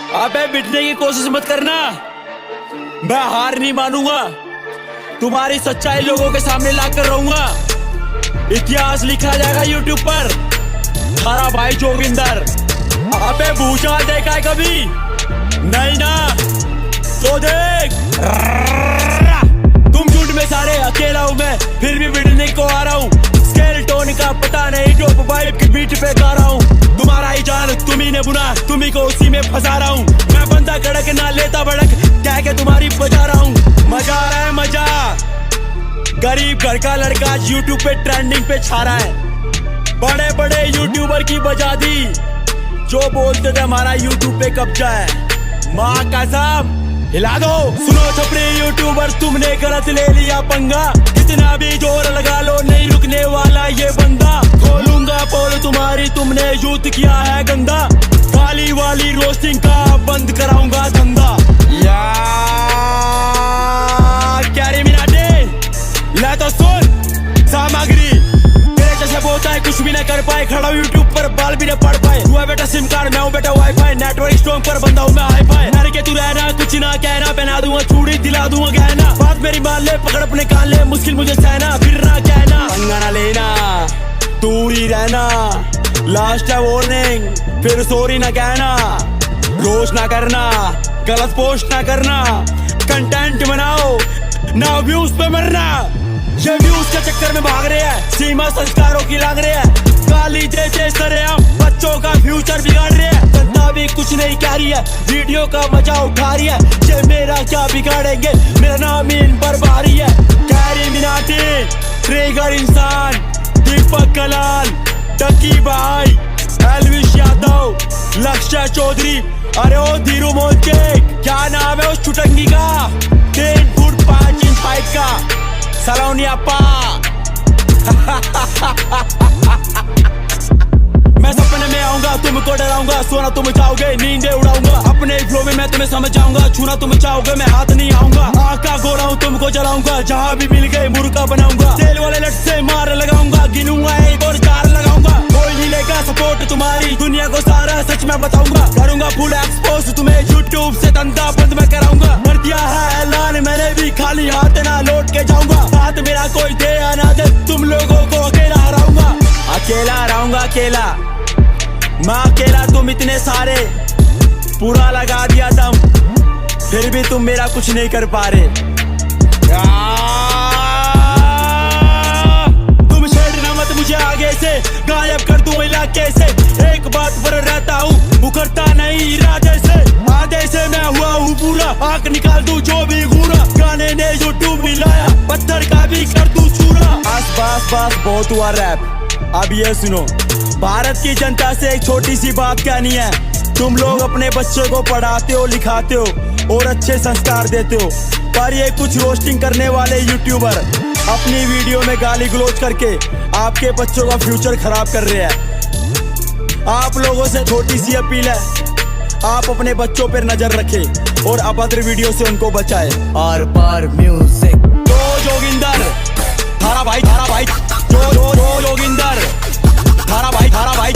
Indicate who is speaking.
Speaker 1: अबे मिटने की कोशिश मत करना, मैं हार नहीं मानूंगा। तुम्हारी सच्चाई लोगों के सामने लाकर रहूंगा। इतिहास लिखा जाएगा यूट्यूब पर। थारा भाई जोगिंदर। अबे भूचाल देखा है कभी? नहीं ना, तो देख। तुम झूठ में सारे अकेला हूं मैं, फिर भी बिड़ने को आ रहा हूँ। स्केल टोन का पता नहीं, ड्रॉप वाइब की बीट पे गा रहा हूँ। तुम्हारा ही जान तुम्ही ने बुना, तुम्ही को उसी में फंसा रहा हूँ। मैं बंदा कड़क ना लेता बड़क, कह के तुम्हारी बजा रहा हूँ। मजा आ रहा है मजा। गरीब घर का लड़का यूट्यूब पे ट्रेंडिंग पे छा रहा है। बड़े बड़े यूट्यूबर की बजा दी, जो बोलते थे हमारा यूट्यूब पे कब्जा है। माँ कसम हिला दो। सुनो छपरी यूट्यूबर, तुमने गलत ले लिया पंगा। कितना भी जोर लगा लो, नहीं रुकने वाला ये बंदा। खोलूंगा पोल तुम्हारी, तुमने यूथ किया है गंदा। गाली वाली रोस्टिंग का बंद कराऊंगा धंधा। या क्या रे मिनाटे, ले तो सुन सामग्री। तेरे जैसे बोलता है कुछ भी न कर पाए, खड़ा यूट्यूब पर बाल भी न पढ़ पाए। तू है बेटा सिम कार्ड, मैं हूँ बेटा वाईफाई। नेटवर्क स्ट्रॉन्ग पर बंदा हूँ मैं हाई फाई। नर के तू रहना, कुछ ना कहना, पहना दूंगा चूड़ी, दिला दूंगा गहना। बात मेरी मान ले, पकड़ अपने कान ले, मुश्किल मुझे सहना। फिर ना कहना, पंगा ना लेना, दूर ही रहना। लास्ट है वार्निंग, फिर सॉरी ना कहना। रोज ना करना, गलत पोस्ट ना करना। कंटेंट बनाओ ना व्यूज पे मरना। ये व्यूज के चक्कर में भाग रहे हैं, सीमा संस्कारों की लाग रहे हैं। गाली देते सरेआम, बच्चों का फ्यूचर बिगाड़ रहे हैं। जनता भी कुछ नहीं कह रही है, वीडियो का मजा उठा रही है। ये मेरा क्या बिगाड़ेंगे, मेरा नाम ही इन पर भारी है। कैरी मिनाटी, ट्रिगर इंसान, दीपक कलाल, डकी भाई, एलविश यादव, लक्ष्य चौधरी। अरे ओ धीरू मोंचे, क्या नाम है उस चुटंगी का? 3 फुट 5 इंच हाइट का सलोनी अपा। मैं सपने में आऊंगा, तुमको डराऊंगा। सोना तुम चाहोगे, नींदें उड़ाऊंगा। अपने फ्लो में मैं तुम्हें समझ जाऊंगा। छूना तुम चाहोगे, मैं हाथ नहीं आऊंगा। आँख का गोरा हूँ, तुमको जलाऊंगा। जहाँ भी मिल गए मुर्गा बनाऊंगा। तेल वाले लट से मार लगाऊंगा, गिनूंगा 1 और 4 लगाऊंगा। कोई नहीं लेगा सपोर्ट तुम्हारी, दुनिया को सारा सच मैं बताऊंगा। करूंगा फुल एक्सपोज तुम्हें, यूट्यूब से धंधा बंद मैं कराऊंगा। कर दिया है ऐलान मैंने भी, खाली हाथ ना लौट के जाऊंगा। साथ मेरा कोई दे या ना दे, तुम लोगों को अकेला हराऊंगा। अकेला रहूंगा अकेला, मैं अकेला, तुम इतने सारे। पूरा लगा दिया दम, फिर भी तुम मेरा कुछ नहीं कर पा रहे। तुम छेड़ना मत मुझे आगे से, गायब कर दूं इलाके से। एक बात पर रहता हूँ, मुकरता नहीं इरादे से। आधे से मैं हुआ हूँ पूरा, आंख निकाल दूं जो भी घूरा। गाने ने यूट्यूब मिलाया, पत्थर का भी कर दूं चूरा। बस बस बस बहुत हुआ रैप, अब ये सुनो। भारत की जनता से एक छोटी सी बात कहनी है। तुम लोग अपने बच्चों को पढ़ाते हो, लिखाते हो और अच्छे संस्कार देते हो, पर ये कुछ रोस्टिंग करने वाले यूट्यूबर अपनी वीडियो में गाली गलौज करके आपके बच्चों का फ्यूचर खराब कर रहे हैं। आप लोगों से छोटी सी अपील है, आप अपने बच्चों पर नजर रखें और अभद्र वीडियो से उनको बचाएं। और पर म्यूजिक तो जोगिंदर, थारा भाई, थारा भाई, जो जोगिंदर, थारा भाई, थारा भाई।